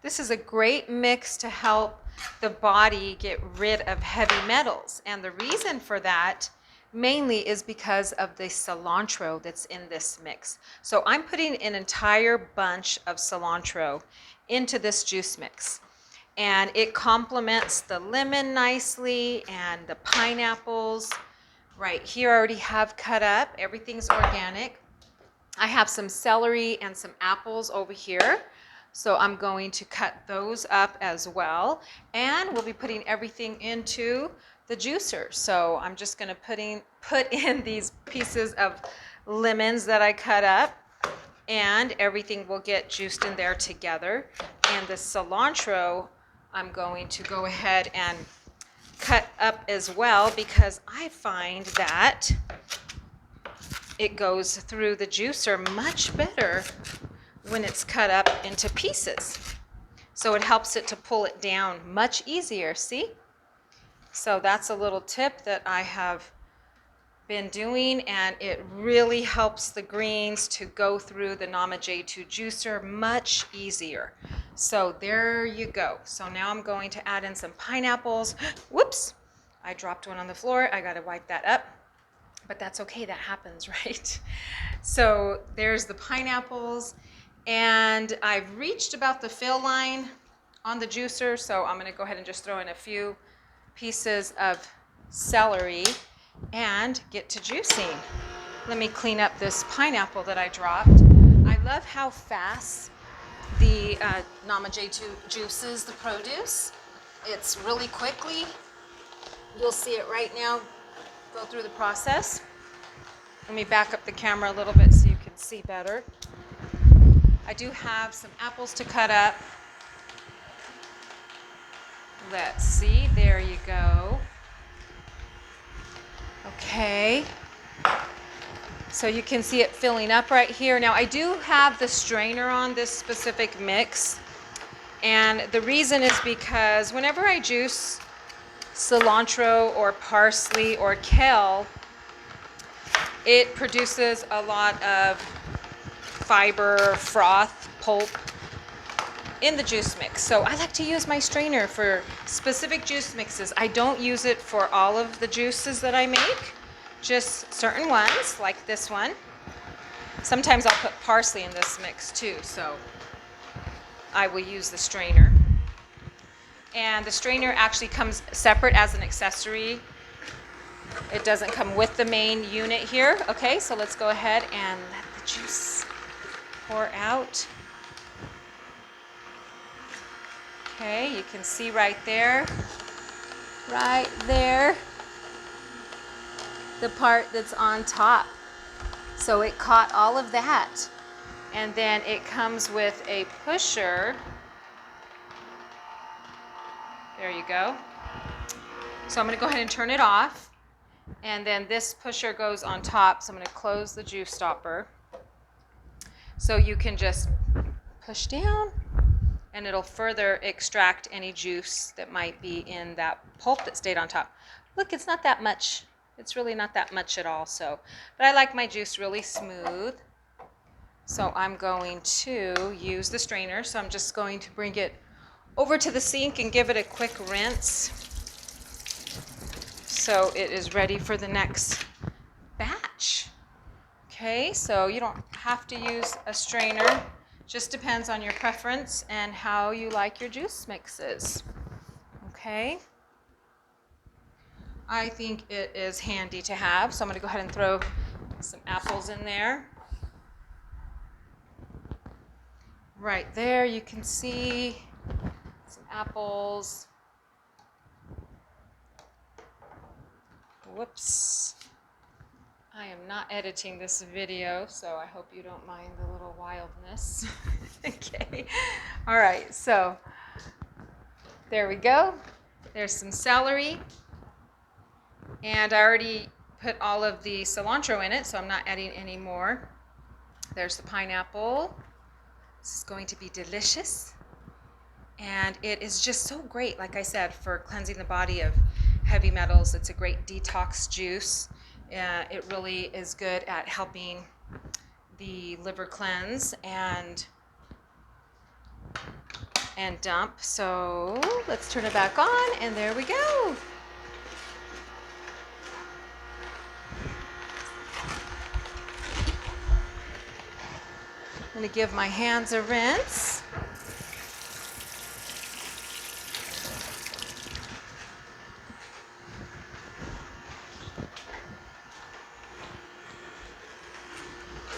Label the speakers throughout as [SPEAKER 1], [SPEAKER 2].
[SPEAKER 1] This is a great mix to help the body get rid of heavy metals. And the reason for that mainly is because of the cilantro that's in this mix. So I'm putting an entire bunch of cilantro into this juice mix. And it complements the lemon nicely and the pineapples. Right here I already have cut up. Everything's organic. I have some celery and some apples over here. So I'm going to cut those up as well. And we'll be putting everything into the juicer. So I'm just going to put in these pieces of lemons that I cut up, and everything will get juiced in there together. And the cilantro, I'm going to go ahead and cut up as well, because I find that it goes through the juicer much better when it's cut up into pieces. So it helps it to pull it down much easier, see? So that's a little tip that I have been doing, and it really helps the greens to go through the Nama J2 juicer much easier. So there you go. So now I'm going to add in some pineapples. Whoops, I dropped one on the floor. I gotta wipe that up, but that's okay, that happens, right? So there's the pineapples, and I've reached about the fill line on the juicer, so I'm gonna go ahead and just throw in a few pieces of celery and get to juicing. Let me clean up this pineapple that I dropped. I love how fast the Nama J2 juices the produce. It's really quickly. You'll see it right now go through the process. Let me back up the camera a little bit so you can see better. I do have some apples to cut up. Let's see, there you go. Okay, so you can see it filling up right here. Now I do have the strainer on this specific mix, and the reason is because whenever I juice cilantro or parsley or kale, it produces a lot of fiber, froth, pulp in the juice mix. So I like to use my strainer for specific juice mixes. I don't use it for all of the juices that I make, just certain ones like this one. Sometimes I'll put parsley in this mix too, so I will use the strainer. And the strainer actually comes separate as an accessory. It doesn't come with the main unit here. Okay, so let's go ahead and let the juice pour out. Okay, you can see right there, the part that's on top. So it caught all of that. And then it comes with a pusher. There you go. So I'm going to go ahead and turn it off. And then this pusher goes on top. So I'm going to close the juice stopper. So you can just push down, and it'll further extract any juice that might be in that pulp that stayed on top. Look, it's not that much. It's really not that much at all. So, but I like my juice really smooth. So I'm going to use the strainer. So I'm just going to bring it over to the sink and give it a quick rinse, so it is ready for the next batch. Okay, so you don't have to use a strainer. Just depends on your preference and how you like your juice mixes. Okay, I think it is handy to have, so I'm going to go ahead and throw some apples in there. Right there you can see some apples. Whoops. I am not editing this video, so I hope you don't mind the little wildness. Okay. All right, so there we go. There's some celery. And I already put all of the cilantro in it, so I'm not adding any more. There's the pineapple. This is going to be delicious. And it is just so great, like I said, for cleansing the body of heavy metals. It's a great detox juice. It really is good at helping the liver cleanse, and and dump. So let's turn it back on, and there we go. I'm going to give my hands a rinse.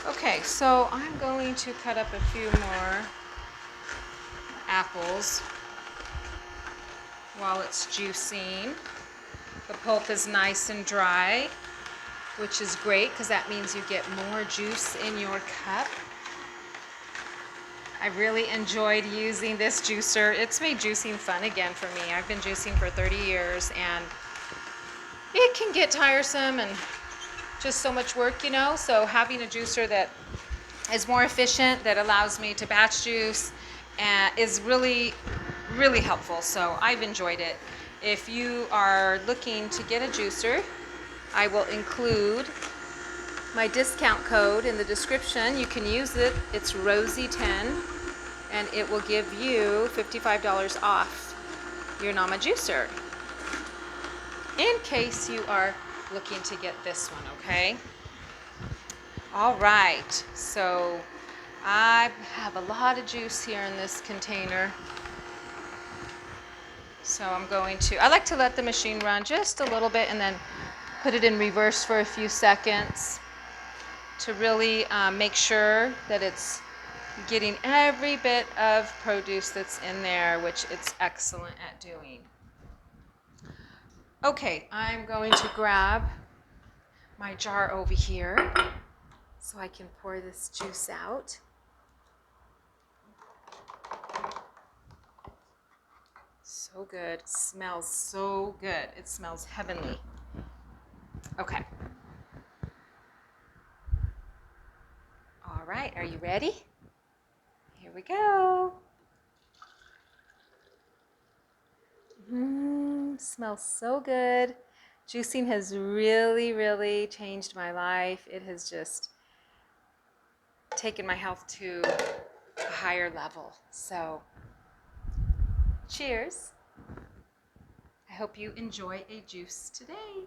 [SPEAKER 1] Okay, so I'm going to cut up a few more apples while it's juicing. The pulp is nice and dry, which is great because that means you get more juice in your cup. I really enjoyed using this juicer. It's made juicing fun again for me. I've been juicing for 30 years and it can get tiresome and just so much work, you know. So having a juicer that is more efficient, that allows me to batch juice, is really, really helpful. So I've enjoyed it. If you are looking to get a juicer, I will include my discount code in the description. You can use it. It's Rosie10, and it will give you $55 off your Nama juicer, in case you are looking to get this one, okay? All right, so I have a lot of juice here in this container. So I like to let the machine run just a little bit and then put it in reverse for a few seconds to really make sure that it's getting every bit of produce that's in there, which it's excellent at doing. Okay, I'm going to grab my jar over here so I can pour this juice out. So good. It smells so good. It smells heavenly. Okay. All right, are you ready? Here we go. Smells so good. Juicing has really, really changed my life. It has just taken my health to a higher level. So, cheers. I hope you enjoy a juice today.